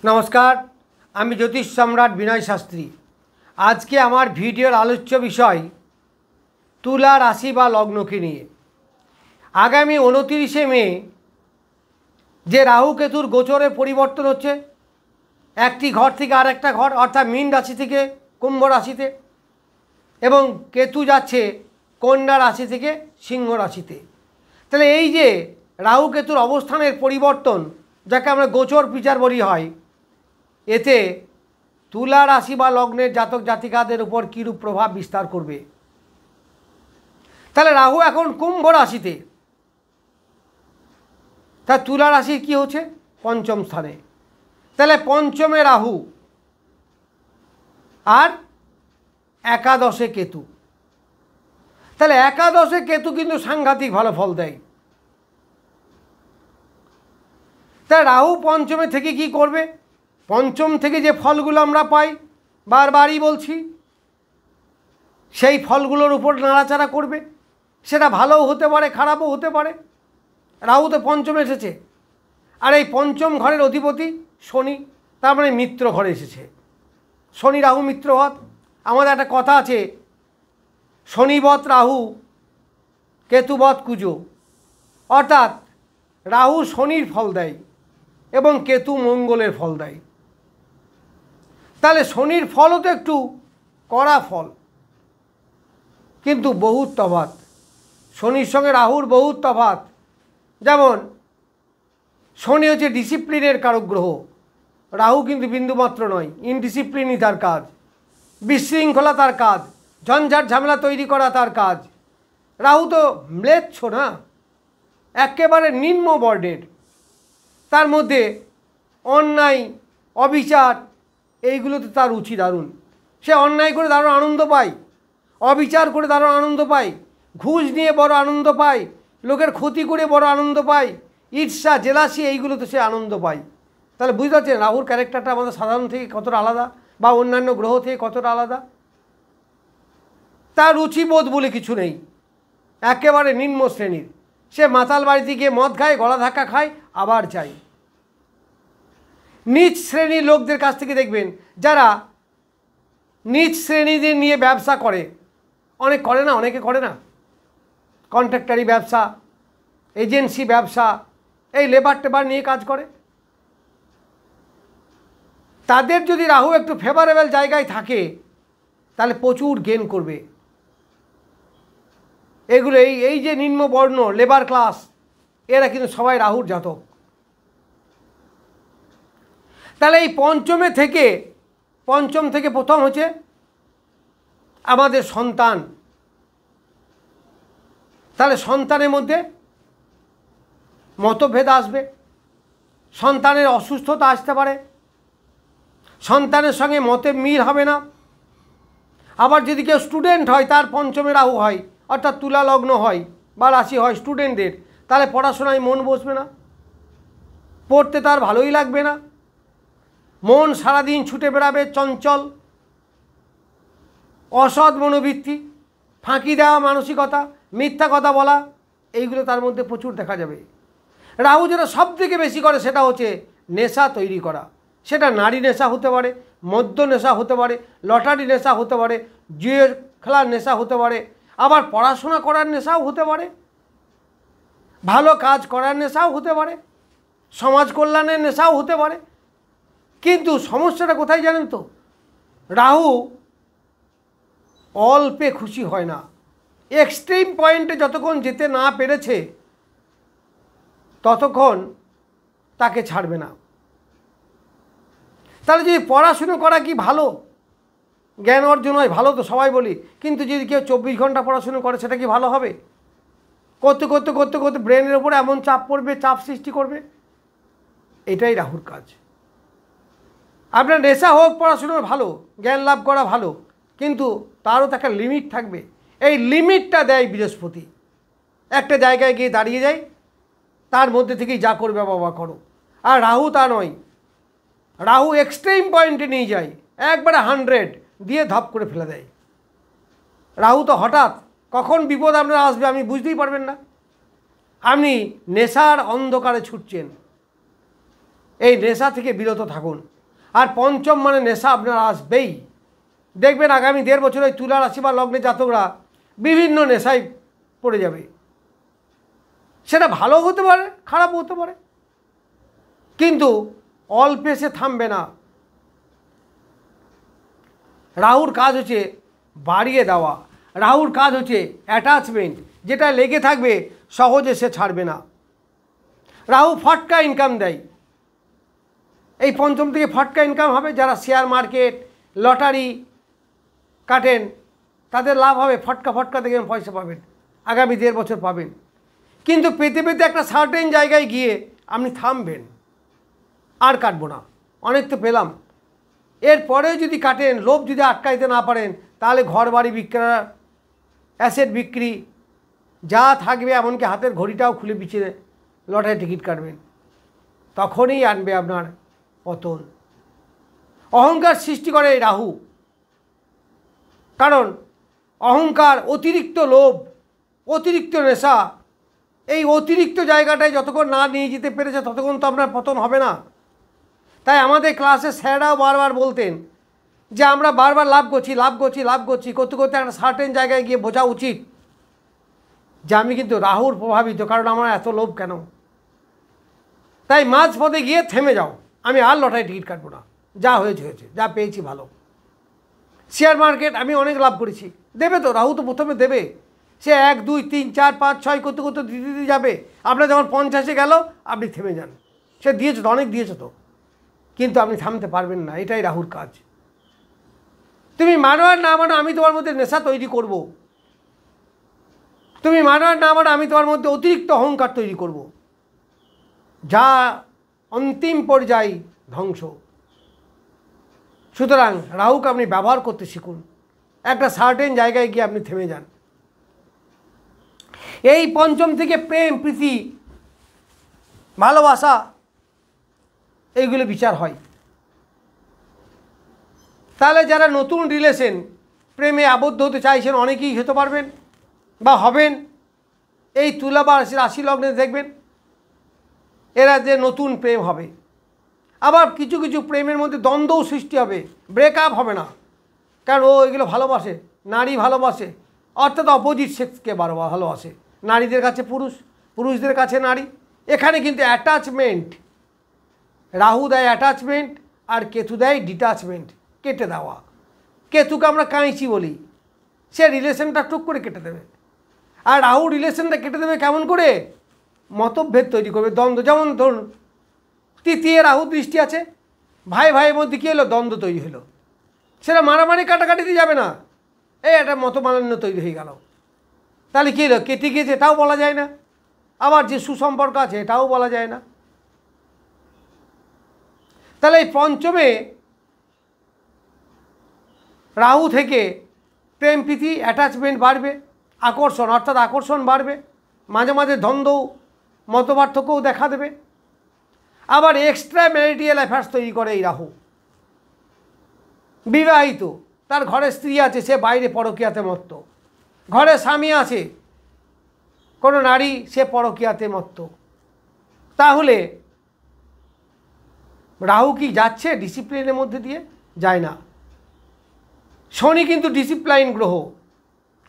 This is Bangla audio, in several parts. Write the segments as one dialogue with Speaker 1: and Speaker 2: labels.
Speaker 1: नमस्कार आमी ज्योतिष सम्राट विनय शास्त्री। आज के आमार भिडियोर आलोच्य विषय तुला राशि बा लग्न के लिए। आगामी 29 मे जे राहु केतुर गोचरे परिवर्तन होच्छे एकटी घर थेके आरेकटा घर अर्थात मीन राशि थेके कुम्भ राशिते एबं केतु जाच्छे कन्या राशि थेके सिंह राशिते। ताहले एई जे राहु केतुर अवस्थानेर परिवर्तन जाके आमरा गोचर विचार बली हय एते तुला राशि बा लग्नेर जातक जातिकादेर उपर किरूप प्रभाव विस्तार करबे। ताहले राहु एखन कुम्भ राशिते, ता तुला राशि कि होच्छे पंचम स्थाने। ताहले पंचमे राहु और एकादशे केतु। ताहले एकादशे केतु किन्तु सांघातिक भालो फल देय। ता राहु पंचमे थेके कि करबे? पंचम थेके जे फलगुलो आमरा पाई बार बारई बोलছি সেই फलगुलोर उपर नाड़ाचाड़ा करबे। सेटा भालो होते पारे खारापও होते पारे। राहु तो पंचमे एसेছে और এই पंचम घरेर अधिपति शनि, तार माने मित्र घरे एसेছে। शनि राहु मित्रवत। आमादेर एकटा कथा आछे शनिवत राहु केतुवत कुजो, अर्थात राहु शनिर फल देय एवं केतु मंगलेर फल देय। ताहले शनिर फलও तो एकटू कड़ा फल किन्तु बहुत तफात। शनिर संगे राहुर बहुत तफात। जेमन शनि होच्छे डिसिप्लिनेर कारक ग्रह, राहु किन्तु बिंदुमात्र नय। इनडिसिप्लिनই तार काज, विशृंखला तार काज, झंझाट झमेला तैरी करा तार काज। राहु तो म्लेच्छ ना, एकेबारे निम्न बर्णेर। तार मध्य अन्याय अविचार এইগুলোতে তার রুচি দারুণ। সে অন্যায় করে দারুণ আনন্দ পায়, অবিচার করে দারুণ আনন্দ পায়, ঘুষ নিয়ে বড় আনন্দ পায়, লোকের ক্ষতি করে বড় আনন্দ পায়, ঈর্ষা জেলাসি এইগুলোতে সে আনন্দ পায়। তাহলে বুঝতে পারছেন রাহুর ক্যারেক্টারটা আমাদের সাধারণ থেকে কতটা আলাদা বা অন্যান্য গ্রহ থেকে কতটা আলাদা। তার রুচিবোধ বলে কিছু নেই, একেবারে নিম্ন শ্রেণীর। সে মাতাল বাড়িতে গিয়ে মদ খায়, গলা ধাক্কা খায়, আবার যায়। नीच श्रेणी लोकदेर काछ थेके देखबेन जारा नीच श्रेणीदेर निये व्यवसा करे, अनेक करे ना, अनेके करे ना, कन्ट्रैक्टारि व्यवसा, एजेंसि व्यवसा, এই लेबार टेबार निये काज करे। तादेर यदि राहु एकटु फेभारेबल जायगाय थाके ताहले प्रचुर गेन करबे। एगुलो এই যে নিম্ন বর্ণ लेबार क्लास এরা কিন্তু সবাই রাহুর জাতক। তাহলে এই পঞ্চমে থেকে পঞ্চম থেকে প্রথম হচ্ছে আমাদের সন্তান। তাহলে সন্তানের মধ্যে মতভেদ আসবে, সন্তানের অসুস্থতা আসতে পারে, সন্তানের সঙ্গে মতে মিল হবে না। আবার যদি কেউ স্টুডেন্ট হয় তার পঞ্চমে রাহু হয় অর্থাৎ তুলা লগ্ন হয় বা রাশি হয় স্টুডেন্টদের, তাহলে পড়াশোনায় মন বসবে না, পড়তে তার ভালোই লাগবে না, मन सारा दिन छुटे बेड़ाबे, चंचल असद मनोबृत्ति, फाँकी देওয়া मानसिकता, मिथ्या कथा बला, এইগুলো তার মধ্যে প্রচুর দেখা যাবে। রাহু যেটা সবথেকে বেশি করে সেটা হচ্ছে নেশা তৈরি করা। সেটা নারী নেশা হতে পারে, মদ্য নেশা হতে পারে, লটারি নেশা হতে পারে, জুয়ে খেলার নেশা হতে পারে, আবার পড়াশোনা করার নেশাও হতে পারে, ভালো কাজ করার নেশাও হতে পারে, সমাজ কল্যাণের নেশাও হতে পারে। কিন্তু সমস্যাটা কোথায় জানেন তো? রাহু অল্পে খুশি হয় না। এক্সট্রিম পয়েন্টে যতক্ষণ যেতে না পেরেছে ততক্ষণ তাকে ছাড়বে না। তাহলে যদি পড়াশুনো করা কি ভালো, জ্ঞান অর্জন হয় ভালো তো সবাই বলি, কিন্তু যদি কেউ 24 ঘন্টা পড়াশুনো করে সেটা কি ভালো হবে? করতে করতে করতে করতে ব্রেনের উপরে এমন চাপ পড়বে, চাপ সৃষ্টি করবে। এটাই রাহুর কাজ। আপনার নেশা হোক পড়াশোনার ভালো, জ্ঞান লাভ করা ভালো, কিন্তু তারও তো একটা লিমিট থাকবে। এই লিমিটটা দেয় বৃহস্পতি। একটা জায়গায় গিয়ে দাঁড়িয়ে যায়, তার মধ্যে থেকেই যা করবে বাবা করো। আর রাহু তা নয়, রাহু এক্সট্রিম পয়েন্টে নিয়ে যায়, একবারে 100 দিয়ে ধপ করে ফেলে দেয়। রাহু তো হঠাৎ কখন বিপদ আপনার আসবে আপনি বুঝতেই পারবেন না। আপনি নেশার অন্ধকারে ছুটছেন, এই নেশা থেকে বিরত থাকুন। আর পঞ্চম মানে নেশা আপনার আসবেই। দেখবেন আগামী 1.5 বছর ওই তুলা রাশি বা লগ্নে জাতকরা বিভিন্ন নেশায় পড়ে যাবে। সেটা ভালো হতে পারে, খারাপও হতে পারে, কিন্তু অল্পে সে থামবে না। রাহুর কাজ হচ্ছে বাড়িয়ে দেওয়া, রাহুর কাজ হচ্ছে অ্যাটাচমেন্ট, যেটা লেগে থাকবে সহজে সে ছাড়বে না। রাহু ফটকা ইনকাম দেয়, এই পঞ্চম থেকে ফটকা ইনকাম হবে। যারা শেয়ার মার্কেট লটারি কাটেন তাদের লাভ হবে, ফটকা ফটকা দেখবেন পয়সা পাবেন, আগামী 1.5 বছর পাবেন। কিন্তু পেতে পেতে একটা সার্টেন জায়গায় গিয়ে আপনি থামবেন, আর কাটবো না, অনেক তো পেলাম। এরপরেও যদি কাটেন, লোভ যদি আটকাইতে না পারেন, তাহলে ঘর বাড়ি বিক্রি, অ্যাসেট বিক্রি, যা থাকবে এমনকি হাতের ঘড়িটাও খুলে বিছিয়ে লটারি টিকিট কাটবেন, তখনই আনবে আপনার পতন। অহংকার সৃষ্টি করে এই রাহু, কারণ অহংকার, অতিরিক্ত লোভ, অতিরিক্ত নেশা, এই অতিরিক্ত জায়গাটায় যতক্ষণ না নিয়ে যেতে পেরেছে ততক্ষণ তো আপনার পতন হবে না। তাই আমাদের ক্লাসে স্যাররাও বারবার বলতেন যে আমরা বারবার লাভ করছি লাভ করছি লাভ করছি, করতে করতে একটা সার্টেন জায়গায় গিয়ে বোঝা উচিত যে আমি কিন্তু রাহুর প্রভাবিত, কারণ আমার এত লোভ কেন। তাই মাঝপথে গিয়ে থেমে যাও, আমি আর লটারি টিকিট কাটবো না, যা হয়েছে হয়েছে, যা পেয়েছি ভালো। শেয়ার মার্কেট আমি অনেক লাভ করেছি, দেবে তো, রাহু তো প্রথমে দেবে। সে 1 2 3 4 5 6 করতে করতে দিতে দিতে যাবে, আপনার যখন 50-এ গেল আপনি থেমে যান। সে দিয়েছে তো, অনেক দিয়েছে তো, কিন্তু আপনি থামতে পারবেন না, এটাই রাহুর কাজ। তুমি মানো আর না মানো, আমি তোমার মধ্যে নেশা তৈরি করব। তুমি মানো আর না মানো, আমি তোমার মধ্যে অতিরিক্ত অহংকার তৈরি করব, যা অন্তিম পর্যায়ে ধ্বংস। সুতরাং রাহুকে আপনি ব্যবহার করতে শিখুন, একটা সার্টেন জায়গায় গিয়ে আপনি থেমে যান। এই পঞ্চম থেকে প্রেম, প্রীতি, ভালোবাসা, এইগুলো বিচার হয়। তাহলে যারা নতুন রিলেশন, প্রেমে আবদ্ধ হতে চাইছেন, অনেকেই হতে পারবেন বা হবেন। এই তুলা বা রাশি লগ্নে দেখবেন এরা যে নতুন প্রেম হবে। আবার কিছু কিছু প্রেমের মধ্যে দ্বন্দ্বও সৃষ্টি হবে, ব্রেকআপ হবে না, কারণ ও এগুলো ভালোবাসে, নারী ভালোবাসে, অর্থাৎ অপোজিট সেক্সকে ভালোবাসে। নারীদের কাছে পুরুষ, পুরুষদের কাছে নারী। এখানে কিন্তু অ্যাটাচমেন্ট, রাহু দেয় অ্যাটাচমেন্ট আর কেতু দেয় ডিটাচমেন্ট, কেটে দেওয়া। কেতুকে আমরা কাঁইচি বলি, সে রিলেশনটা টুক করে কেটে দেবে। আর রাহু রিলেশনটা কেটে দেবে কেমন করে? মতভেদ তৈরি করবে, দ্বন্দ্ব। যেমন ধরুন তৃতীয় রাহু দৃষ্টি আছে, ভাই ভাইয়ের মধ্যে কী হলো? দ্বন্দ্ব তৈরি হলো। সেটা মারামারি কাটাকাটিতে যাবে না, এই একটা মতমালিন্য তৈরি হয়ে গেল। তাহলে কী হলো? কেটে গিয়েছে এটাও বলা যায় না, আবার যে সুসম্পর্ক আছে এটাও বলা যায় না। তাহলে এই পঞ্চমে রাহু থেকে প্রেম, প্রীতি, অ্যাটাচমেন্ট বাড়বে, আকর্ষণ অর্থাৎ আকর্ষণ বাড়বে, মাঝে মাঝে দ্বন্দ্ব, মতপার্থক্যও দেখা দেবে। আবার এক্সট্রা ম্যারিটাল অ্যাফেয়ার্স তৈরি করে এই রাহু। বিবাহিত, তার ঘরে স্ত্রী আছে, সে বাইরে পরকীয়াতে মত্ত। ঘরে স্বামী আছে, কোনো নারী, সে পরকীয়াতে মত্ত। তাহলে রাহু কি যাচ্ছে ডিসিপ্লিনের মধ্যে দিয়ে? যায় না। শনি কিন্তু ডিসিপ্লাইন গ্রহ,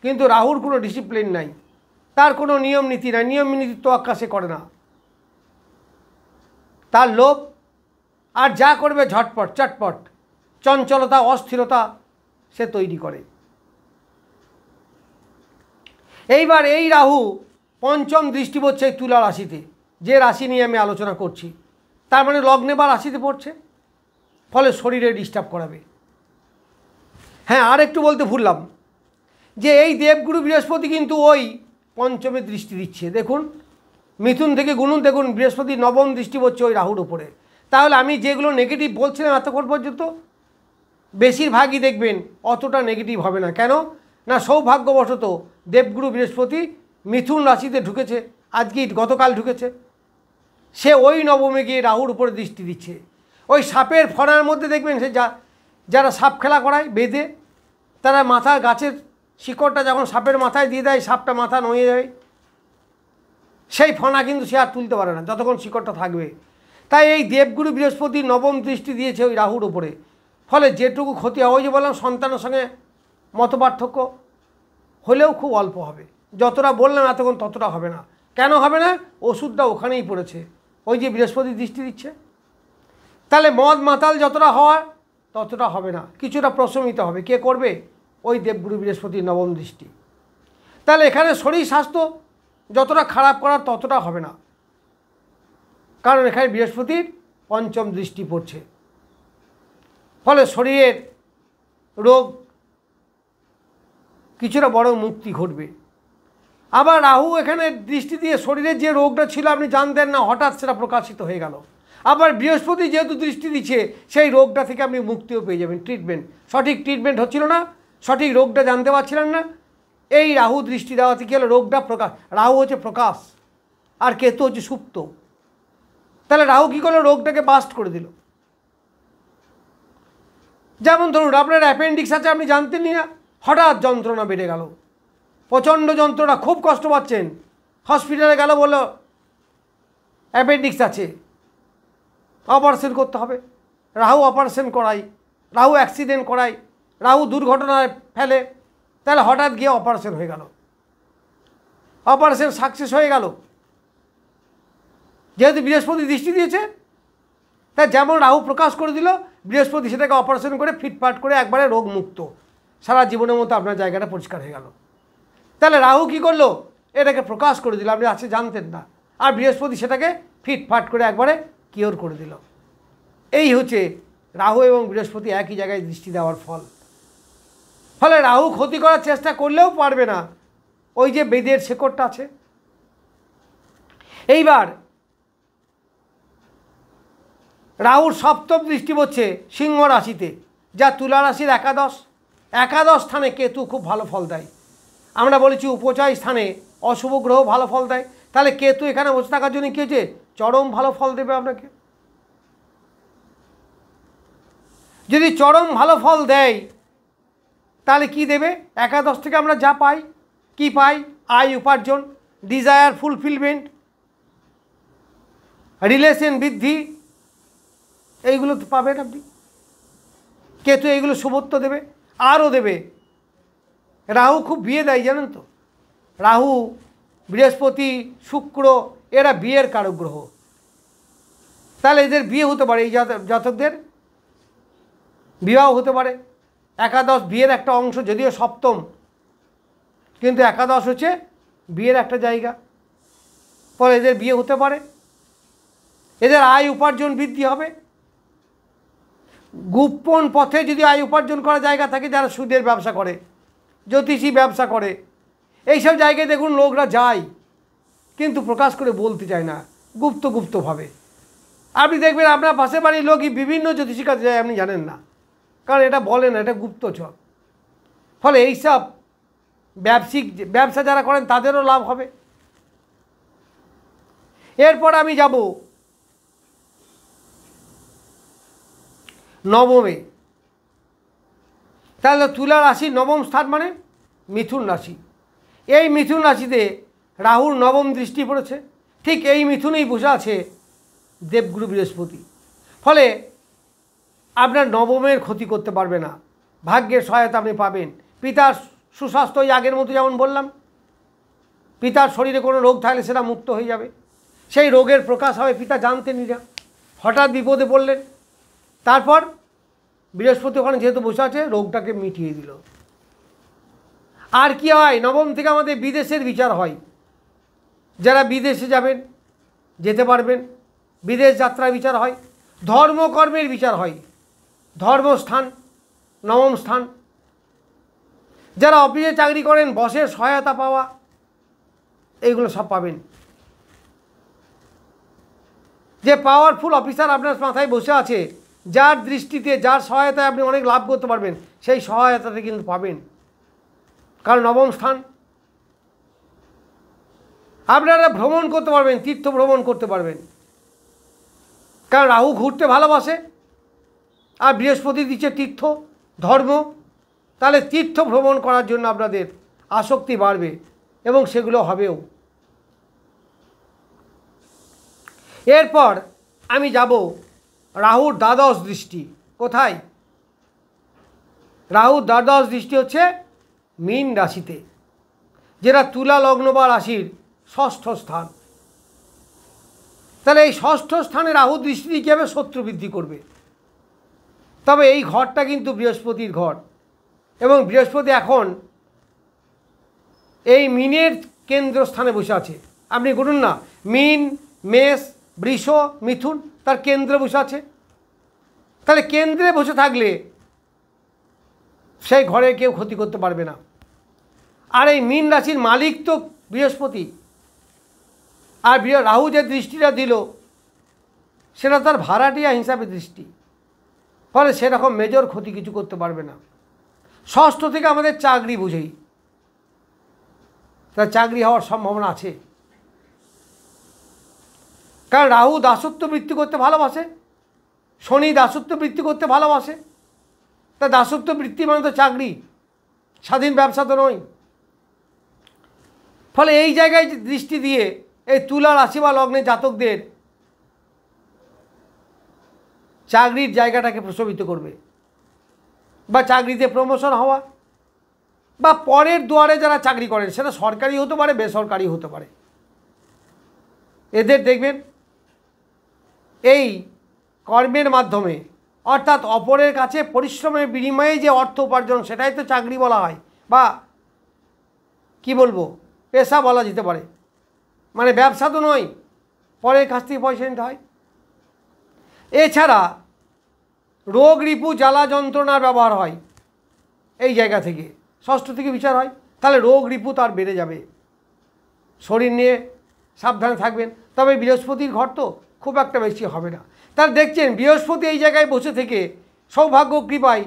Speaker 1: কিন্তু রাহুর কোনো ডিসিপ্লিন নাই, তার কোনো নিয়ম নীতি নাই, নিয়ম নীতি তোয়াক্কা সে করে না। তার লোভ, আর যা করবে ঝটপট চটপট, চঞ্চলতা, অস্থিরতা সে তৈরি করে। এইবার এই রাহু পঞ্চম দৃষ্টি পড়ছে এই তুলা রাশিতে, যে রাশি নিয়ে আমি আলোচনা করছি। তার মানে লগ্নে বা রাশিতে পড়ছে, ফলে শরীরে ডিস্টার্ব করাবে। হ্যাঁ, আর একটু বলতে ভুললাম যে এই দেবগুরু বৃহস্পতি কিন্তু ওই পঞ্চমে দৃষ্টি দিচ্ছে। দেখুন মিথুন থেকে গুনুন, দেখুন বৃহস্পতি নবম দৃষ্টি পড়ছে ওই রাহুর উপরে। তাহলে আমি যেগুলো নেগেটিভ বলছিলাম এতক্ষণ পর্যন্ত, বেশিরভাগই দেখবেন অতটা নেগেটিভ হবে না। কেন না, সৌভাগ্যবশত দেবগুরু বৃহস্পতি মিথুন রাশিতে ঢুকেছে, আজকেই গতকাল ঢুকেছে। সে ওই নবমে গিয়ে রাহুর উপরে দৃষ্টি দিচ্ছে। ওই সাপের ফণার মধ্যে দেখবেন সে যারা সাপ খেলা করায় বেঁধে, তারা মাথার গাছের শিকড়টা যখন সাপের মাথায় দিয়ে দেয়, সাপটা মাথা নয়ে যায়, সেই ফণা কিন্তু সে আর তুলতে পারে না যতক্ষণ শিকড়টা থাকবে। তাই এই দেবগুরু বৃহস্পতি নবম দৃষ্টি দিয়েছে ওই রাহুর উপরে, ফলে যেটুকু ক্ষতি হয়, ওই যে বললাম সন্তানের সঙ্গে মতপার্থক্য হলেও খুব অল্প হবে, যতটা বললাম এতক্ষণ ততটা হবে না। কেন হবে না? ওষুধটা ওখানেই পড়েছে, ওই যে বৃহস্পতি দৃষ্টি দিচ্ছে। তাহলে মদ মাতাল যতটা হওয়ার ততটা হবে না, কিছুটা প্রশমিত হবে। কে করবে? ওই দেবগুরু বৃহস্পতির নবম দৃষ্টি। তাহলে এখানে শরীর স্বাস্থ্য যতটা খারাপ করার ততটা হবে না, কারণ এখানে বৃহস্পতির পঞ্চম দৃষ্টি পড়ছে, ফলে শরীরের রোগ কিছুটা বড় মুক্তি ঘটবে। আবার রাহু এখানে দৃষ্টি দিয়ে শরীরের যে রোগটা ছিল আপনি জানতেন না, হঠাৎ সেটা প্রকাশিত হয়ে গেল। আবার বৃহস্পতি যেহেতু দৃষ্টি দিচ্ছে, সেই রোগটা থেকে আপনি মুক্তিও পেয়ে যাবেন। ট্রিটমেন্ট, সঠিক ট্রিটমেন্ট হচ্ছিল না, সঠিক রোগটা জানতে পারছিলেন না, এই রাহু দৃষ্টি দেওয়াতে কী হলো? রোগটা প্রকাশ। রাহু হচ্ছে প্রকাশ আর কেতু হচ্ছে সুপ্ত। তাহলে রাহু কী করলো? রোগটাকে বাস্ট করে দিল। যেমন ধরুন আপনার অ্যাপেন্ডিক্স আছে, আপনি জানতেনই না, হঠাৎ যন্ত্রণা বেড়ে গেল, প্রচণ্ড যন্ত্রণা, খুব কষ্ট পাচ্ছেন, হসপিটালে গেল, বললো অ্যাপেন্ডিক্স আছে, অপারেশন করতে হবে। রাহু অপারেশন করাই, রাহু অ্যাক্সিডেন্ট করাই, রাহু দুর্ঘটনায় ফেলে, তাহলে হঠাৎ গিয়ে অপারেশন হয়ে গেল, অপারেশন সাকসেস হয়ে গেল, যেহেতু বৃহস্পতি দৃষ্টি দিয়েছে। তাই যেমন রাহু প্রকাশ করে দিল, বৃহস্পতি সেটাকে অপারেশন করে ফিটফাট করে একবারে রোগ মুক্ত, সারা জীবনের মতো আপনার জায়গাটা পরিষ্কার হয়ে গেল। তাহলে রাহু কী করলো? এটাকে প্রকাশ করে দিল, আপনি আছে জানতেন না, আর বৃহস্পতি সেটাকে ফিটফাট করে একবারে কিওর করে দিল। এই হচ্ছে রাহু এবং বৃহস্পতি একই জায়গায় দৃষ্টি দেওয়ার ফল। ফলে রাহু ক্ষতি করার চেষ্টা করলেও পারবে না, ওই যে বেদের শেকড়টা আছে। এইবার রাহুর সপ্তম দৃষ্টি পড়ছে সিংহ রাশিতে, যা তুলা রাশির একাদশ স্থানে কেতু খুব ভালো ফল দেয়। আমরা বলেছি উপচয় স্থানে অশুভ গ্রহ ভালো ফল দেয়, তাহলে কেতু এখানে বসে থাকার জন্য কী হচ্ছে? চরম ভালো ফল দেবে আপনাকে। যদি চরম ভালো ফল দেয় তাহলে কি দেবে? একাদশ থেকে আমরা যা পাই, কি পাই? আয় উপার্জন, ডিজায়ার ফুলফিলমেন্ট, রিলেশন বৃদ্ধি, এইগুলো তো পাবেন আপনি। কেতু এইগুলো শুভত্ব দেবে, আরও দেবে। রাহু খুব বিয়ে দেয় জানেন তো, রাহু, বৃহস্পতি, শুক্র, এরা বিয়ের কারক গ্রহ। তাহলে এদের বিয়ে হতে পারে, এই জাতকদের বিবাহ হতে পারে। একাদশ বিয়ের একটা অংশ, যদিও সপ্তম, কিন্তু একাদশ হচ্ছে বিয়ের একটা জায়গা, ফলে এদের বিয়ে হতে পারে। এদের আয় উপার্জন বৃদ্ধি হবে। গোপন পথে যদি আয় উপার্জন করার জায়গা থাকে, যারা সুদের ব্যবসা করে, জ্যোতিষী ব্যবসা করে, এইসব জায়গায় দেখুন লোকরা যায়, কিন্তু প্রকাশ করে বলতে চায় না, গুপ্তভাবে। আপনি দেখবেন আপনার পাশে বাড়ির লোকই বিভিন্ন জ্যোতিষীর কাছে যায়, আপনি জানেন না, কারণ এটা বলে না, এটা গুপ্তচর। ফলে এইসব ব্যবসা যারা করেন তাদেরও লাভ হবে। এরপর আমি যাব নবমে। তাহলে তুলা রাশি নবম স্থান মানে মিথুন রাশি। এই মিথুন রাশিতে রাহুর নবম দৃষ্টি পড়েছে, ঠিক এই মিথুনেই বসে আছে দেবগুরু বৃহস্পতি। ফলে আপনার নবমের ক্ষতি করতে পারবে না, ভাগ্যের সহায়তা আপনি পাবেন। পিতার সুস্বাস্থ্য, ওই আগের মতো যেমন বললাম, পিতার শরীরে কোনো রোগ থাকলে সেটা মুক্ত হয়ে যাবে, সেই রোগের প্রকাশ হবে। পিতা জানতেনই না, হঠাৎ বিপদে পড়লেন, তারপর বৃহস্পতি ওখানে যেহেতু বসে আছে, রোগটাকে মিটিয়ে দিল। আর কি হয়? নবম থেকে আমাদের বিদেশের বিচার হয়, যারা বিদেশে যাবেন যেতে পারবেন, বিদেশ যাত্রার বিচার হয়। ধর্মকর্মের বিচার হয়, ধর্মস্থান নবম স্থান। যারা অফিসে চাকরি করেন, বসের সহায়তা পাওয়া, এইগুলো সব পাবেন। যে পাওয়ারফুল অফিসার আপনার মাথায় বসে আছে, যার দৃষ্টিতে, যার সহায়তায় আপনি অনেক লাভ করতে পারবেন, সেই সহায়তাতে কিন্তু পাবেন, কারণ নবম স্থান। আপনারা ভ্রমণ করতে পারবেন, তীর্থ ভ্রমণ করতে পারবেন, কারণ রাহু ঘুরতে ভালোবাসে, আর বৃহস্পতি দিচ্ছে তীর্থ ধর্ম। তাহলে তীর্থ ভ্রমণ করার জন্য আপনাদের আসক্তি বাড়বে এবং সেগুলো হবেও। এরপর আমি যাব রাহুর দ্বাদশ দৃষ্টি। কোথায়? রাহুর দ্বাদশ দৃষ্টি হচ্ছে মীন রাশিতে, যেটা তুলা লগ্ন বা রাশির ষষ্ঠ স্থান। তাহলে এই ষষ্ঠ স্থানে রাহু দৃষ্টি কীভাবে শত্রু বৃদ্ধি করবে? তবে এই ঘরটা কিন্তু বৃহস্পতির ঘর, এবং বৃহস্পতি এখন এই মীনের কেন্দ্রস্থানে বসে আছে। আপনি বলুন না, মীন, মেষ, বৃষ, মিথুন তার কেন্দ্রে বসে আছে। তাহলে কেন্দ্রে বসে থাকলে সেই ঘরে কেউ ক্ষতি করতে পারবে না। আর এই মীন রাশির মালিক তো বৃহস্পতি, আর রাহু যে দৃষ্টিটা দিল সেটা তার ভাড়াটিয়া হিসাবে দৃষ্টি, ফলে সেরকম মেজর ক্ষতি কিছু করতে পারবে না। ষষ্ঠ থেকে আমাদের চাকরি বুঝেই, তার চাকরি হওয়ার সম্ভাবনা আছে, কারণ রাহু দাসত্ব বৃত্তি করতে ভালোবাসে, শনি দাসত্ব বৃত্তি করতে ভালোবাসে। তা দাসত্ব বৃত্তি মানে তো চাকরি, স্বাধীন ব্যবসা তো নয়। ফলে এই জায়গায় দৃষ্টি দিয়ে এই তুলা রাশি বা লগ্নে জাতকদের চাকরির জায়গাটাকে প্রশমিত করবে, বা চাকরিতে প্রমোশন হওয়া, বা পরের দুয়ারে যারা চাকরি করেন, সেটা সরকারি হতে পারে, বেসরকারি হতে পারে, এদের দেখবেন এই কর্মের মাধ্যমে, অর্থাৎ অপরের কাছে পরিশ্রমের বিনিময়ে যে অর্থ উপার্জন, সেটাই তো চাকরি বলা হয়, বা কি বলবো, পেশা বলা যেতে পারে। মানে ব্যবসা তো নয়, পরের কাছ থেকে পয়সা নিতে হয়। এছাড়া রোগ, রিপু, জ্বালা, যন্ত্রণার ব্যবহার হয় এই জায়গা থেকে, ষষ্ঠ থেকে বিচার হয়। তাহলে রোগ রিপু তার বেড়ে যাবে, শরীর নিয়ে সাবধানে থাকবেন। তবে বৃহস্পতির ঘর তো খুব একটা বেশি হবে না। তাহলে দেখছেন বৃহস্পতি এই জায়গায় বসে থেকে সৌভাগ্য কৃপায়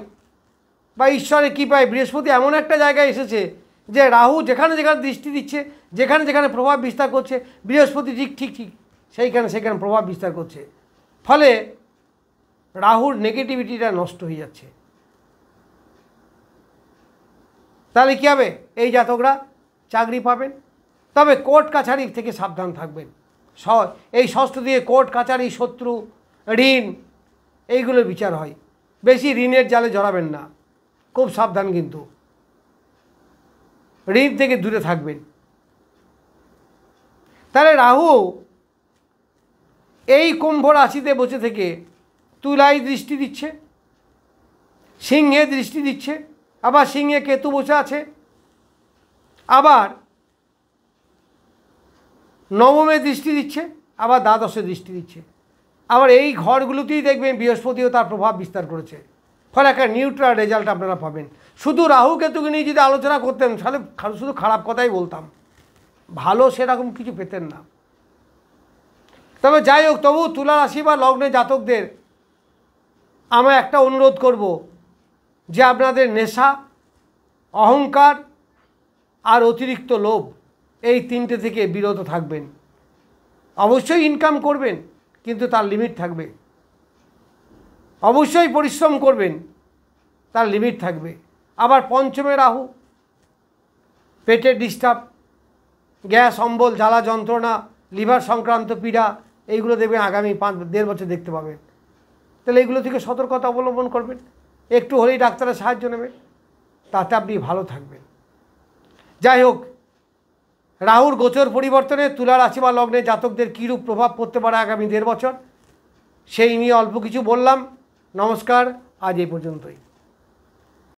Speaker 1: বা ঈশ্বরের কৃপায় বৃহস্পতি এমন একটা জায়গায় এসেছে যে রাহু যেখানে যেখানে দৃষ্টি দিচ্ছে, যেখানে যেখানে প্রভাব বিস্তার করছে, বৃহস্পতি ঠিক সেখানে প্রভাব বিস্তার করছে। ফলে রাহুর নেগেটিভিটিটা নষ্ট হয়ে যাচ্ছে। তাহলে কী হবে? এই জাতকরা চাকরি পাবেন, তবে কোর্ট কাছারি থেকে সাবধান থাকবেন। এই ষষ্ঠ দিয়ে কোর্ট কাছারি, শত্রু, ঋণ, এইগুলোর বিচার হয়। বেশি ঋণের জালে জড়াবেন না, খুব সাবধান, কিন্তু ঋণ থেকে দূরে থাকবেন। তাহলে রাহু এই কুম্ভ রাশিতে বসে থেকে তুলায় দৃষ্টি দিচ্ছে, সিংহে দৃষ্টি দিচ্ছে, আবার সিংহে কেতু বসে আছে, আবার নবমে দৃষ্টি দিচ্ছে, আবার দ্বাদশে দৃষ্টি দিচ্ছে। আবার এই ঘরগুলোতেই দেখবেন বৃহস্পতিও তার প্রভাব বিস্তার করেছে। ফলে একটা নিউট্রাল রেজাল্ট আপনারা পাবেন। শুধু রাহু কেতুকে নিয়ে যদি আলোচনা করতেন, তাহলে শুধু খারাপ কথাই বলতাম, ভালো সেরকম কিছু পেতেন না। তবে যাই হোক, তবু তুলা রাশি বা লগ্নে জাতকদের আমরা একটা অনুরোধ করব যে আপনাদের নেশা, অহংকার আর অতিরিক্ত লোভ, এই তিনটে থেকে বিরত থাকবেন। অবশ্যই ইনকাম করবেন, কিন্তু তার লিমিট থাকবে। অবশ্যই পরিশ্রম করবেন, তার লিমিট থাকবে। আবার পঞ্চমে রাহু, পেটের ডিস্টার্ব, গ্যাস, অম্বল, জ্বালা যন্ত্রণা, লিভার সংক্রান্ত পীড়া, এইগুলো দেখবেন আগামী 1.5 বছর দেখতে পাবেন। তাহলে এইগুলো থেকে সতর্কতা অবলম্বন করবেন, একটু হলেই ডাক্তারের সাহায্য নেবেন, তাতে আপনি ভালো থাকবেন। যাই হোক, রাহুর গোচর পরিবর্তনে তুলা রাশি বা লগ্নে জাতকদের কীরূপ প্রভাব পড়তে পারে আগামী 1.5 বছর, সেই নিয়ে অল্প কিছু বললাম। নমস্কার, আজ এই পর্যন্তই।